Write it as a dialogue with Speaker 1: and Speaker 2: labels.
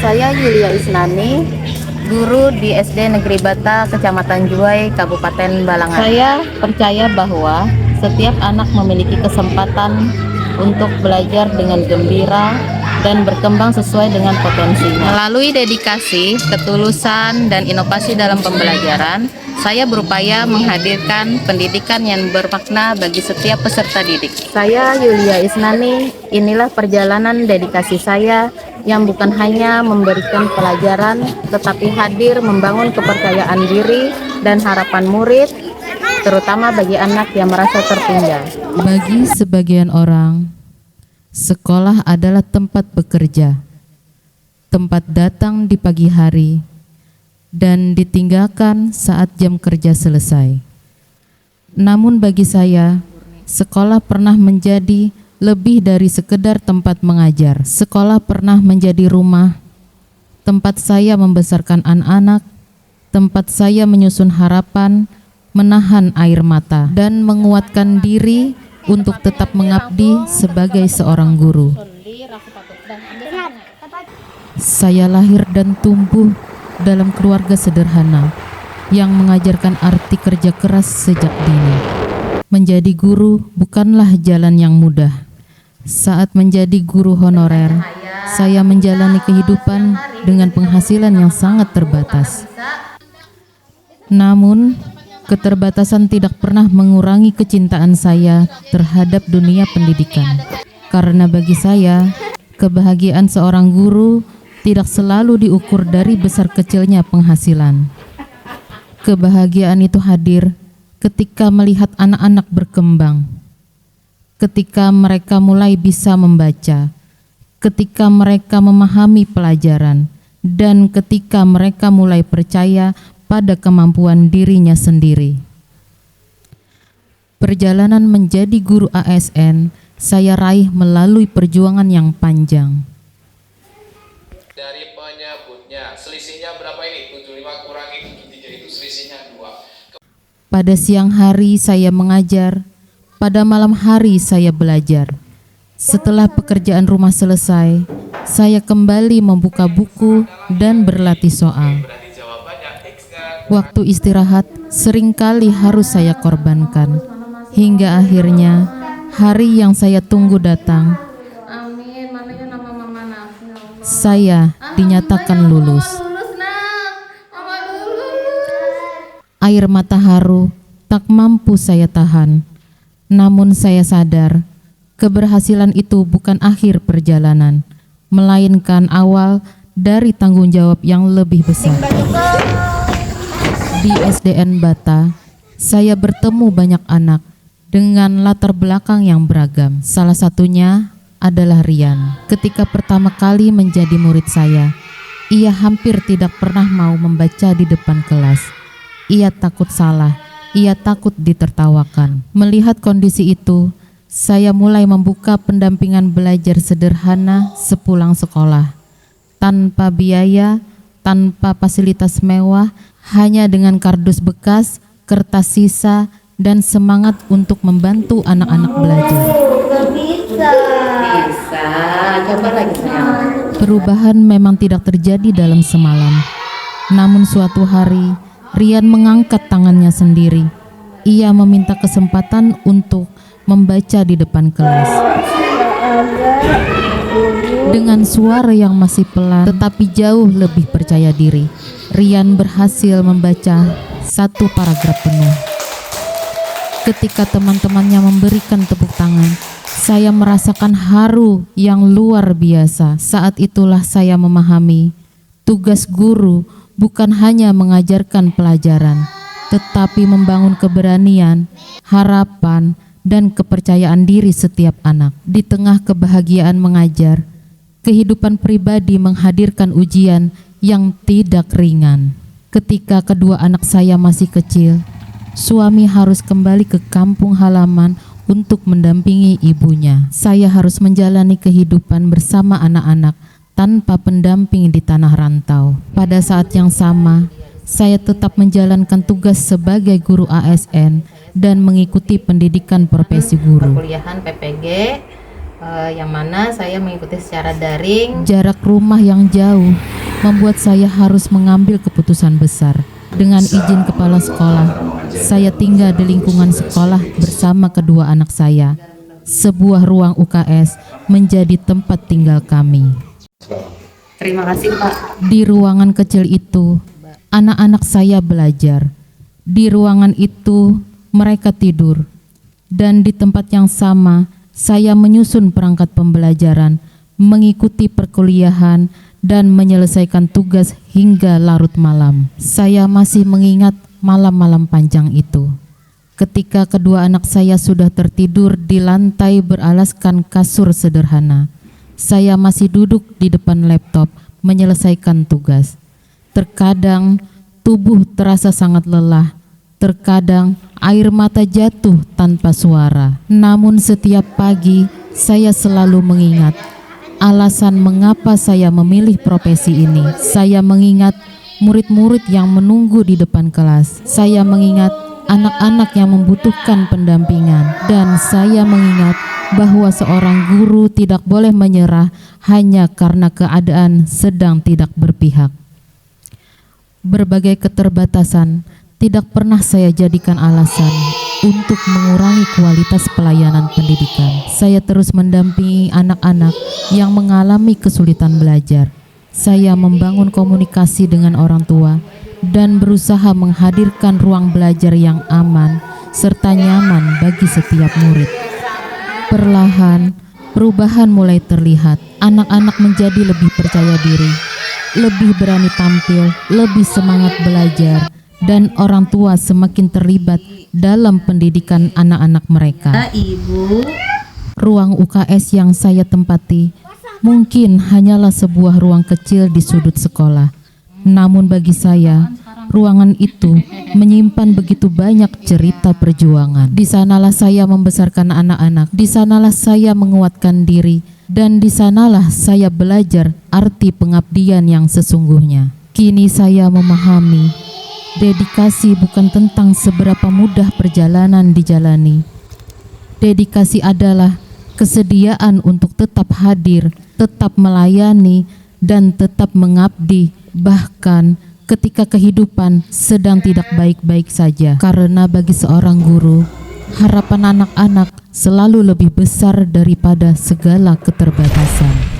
Speaker 1: Saya Yulia Isnani, guru di SD Negeri Bata, Kecamatan Juwai, Kabupaten Balangan. Saya percaya bahwa setiap anak memiliki kesempatan untuk belajar dengan gembira dan berkembang sesuai dengan potensinya. Melalui dedikasi, ketulusan, dan inovasi dalam pembelajaran, saya berupaya menghadirkan pendidikan yang bermakna bagi setiap peserta didik. Saya Yulia Isnani, inilah perjalanan dedikasi saya yang bukan hanya memberikan pelajaran, tetapi hadir membangun kepercayaan diri dan harapan murid, terutama bagi anak yang merasa tertinggal.
Speaker 2: Bagi sebagian orang, sekolah adalah tempat bekerja, tempat datang di pagi hari, dan ditinggalkan saat jam kerja selesai. Namun bagi saya, sekolah pernah menjadi lebih dari sekedar tempat mengajar. Sekolah pernah menjadi rumah, tempat saya membesarkan anak-anak, tempat saya menyusun harapan, menahan air mata, dan menguatkan diri untuk tetap mengabdi sebagai seorang guru. Saya lahir dan tumbuh dalam keluarga sederhana yang mengajarkan arti kerja keras sejak dini. Menjadi guru bukanlah jalan yang mudah. Saat menjadi guru honorer, saya menjalani kehidupan dengan penghasilan yang sangat terbatas. Namun, keterbatasan tidak pernah mengurangi kecintaan saya terhadap dunia pendidikan. Karena bagi saya, kebahagiaan seorang guru tidak selalu diukur dari besar kecilnya penghasilan. Kebahagiaan itu hadir ketika melihat anak-anak berkembang, ketika mereka mulai bisa membaca, ketika mereka memahami pelajaran, dan ketika mereka mulai percaya pada kemampuan dirinya sendiri. Perjalanan menjadi guru ASN saya raih melalui perjuangan yang panjang.
Speaker 3: Dari penyebutnya, selisihnya berapa ini? 75 kurangi 73 itu selisihnya 2.
Speaker 2: Pada siang hari saya mengajar, pada malam hari saya belajar. Setelah pekerjaan rumah selesai, saya kembali membuka buku dan berlatih soal. Waktu istirahat seringkali harus saya korbankan, hingga akhirnya hari yang saya tunggu datang. Saya dinyatakan lulus. Air mata haru tak mampu saya tahan. Namun saya sadar, keberhasilan itu bukan akhir perjalanan, melainkan awal dari tanggung jawab yang lebih besar. Di SDN Bata, saya bertemu banyak anak dengan latar belakang yang beragam. Salah satunya adalah Rian. Ketika pertama kali menjadi murid saya, ia hampir tidak pernah mau membaca di depan kelas. Ia takut salah, ia takut ditertawakan. Melihat kondisi itu, saya mulai membuka pendampingan belajar sederhana sepulang sekolah. Tanpa biaya, tanpa fasilitas mewah, hanya dengan kardus bekas, kertas sisa, dan semangat untuk membantu anak-anak belajar.
Speaker 1: Bisa. Coba lagi sayang.
Speaker 2: Perubahan memang tidak terjadi dalam semalam. Namun suatu hari, Rian mengangkat tangannya sendiri. Ia meminta kesempatan untuk membaca di depan kelas. Dengan suara yang masih pelan tetapi jauh lebih percaya diri, Rian berhasil membaca satu paragraf penuh. Ketika teman-temannya memberikan tepuk tangan, saya merasakan haru yang luar biasa. Saat itulah saya memahami, tugas guru bukan hanya mengajarkan pelajaran, tetapi membangun keberanian, harapan, dan kepercayaan diri setiap anak. Di tengah kebahagiaan mengajar, kehidupan pribadi menghadirkan ujian yang tidak ringan. Ketika kedua anak saya masih kecil, suami harus kembali ke kampung halaman untuk mendampingi ibunya. Saya harus menjalani kehidupan bersama anak-anak tanpa pendamping di tanah rantau. Pada saat yang sama, saya tetap menjalankan tugas sebagai guru ASN dan mengikuti pendidikan profesi guru.
Speaker 1: Perkuliahan PPG yang mana saya mengikuti secara daring.
Speaker 2: Jarak rumah yang jauh membuat saya harus mengambil keputusan besar. Dengan izin kepala sekolah, saya tinggal di lingkungan sekolah bersama kedua anak saya. Sebuah ruang UKS menjadi tempat tinggal kami.
Speaker 1: Terima kasih Pak.
Speaker 2: Di ruangan kecil itu, anak-anak saya belajar. Di ruangan itu, mereka tidur. Dan di tempat yang sama, saya menyusun perangkat pembelajaran, mengikuti perkuliahan, dan menyelesaikan tugas hingga larut malam. Saya masih mengingat malam-malam panjang itu. Ketika kedua anak saya sudah tertidur di lantai beralaskan kasur sederhana, saya masih duduk di depan laptop menyelesaikan tugas. Terkadang tubuh terasa sangat lelah, terkadang air mata jatuh tanpa suara. Namun setiap pagi saya selalu mengingat alasan mengapa saya memilih profesi ini. Saya mengingat murid-murid yang menunggu di depan kelas. Saya mengingat anak-anak yang membutuhkan pendampingan. Dan saya mengingat bahwa seorang guru tidak boleh menyerah hanya karena keadaan sedang tidak berpihak. Berbagai keterbatasan tidak pernah saya jadikan alasan untuk mengurangi kualitas pelayanan pendidikan. Saya terus mendampingi anak-anak yang mengalami kesulitan belajar. Saya membangun komunikasi dengan orang tua dan berusaha menghadirkan ruang belajar yang aman serta nyaman bagi setiap murid. Perlahan, perubahan mulai terlihat. Anak-anak menjadi lebih percaya diri, lebih berani tampil, lebih semangat belajar, dan orang tua semakin terlibat dalam pendidikan anak-anak mereka.
Speaker 1: Ibu.
Speaker 2: Ruang UKS yang saya tempati mungkin hanyalah sebuah ruang kecil di sudut sekolah. Namun bagi saya, ruangan itu menyimpan begitu banyak cerita perjuangan. Di sanalah saya membesarkan anak-anak, di sanalah saya menguatkan diri, dan di sanalah saya belajar arti pengabdian yang sesungguhnya. Kini saya memahami, dedikasi bukan tentang seberapa mudah perjalanan dijalani. Dedikasi adalah kesediaan untuk tetap hadir, tetap melayani, dan tetap mengabdi, bahkan ketika kehidupan sedang tidak baik-baik saja. Karena bagi seorang guru, harapan anak-anak selalu lebih besar daripada segala keterbatasan.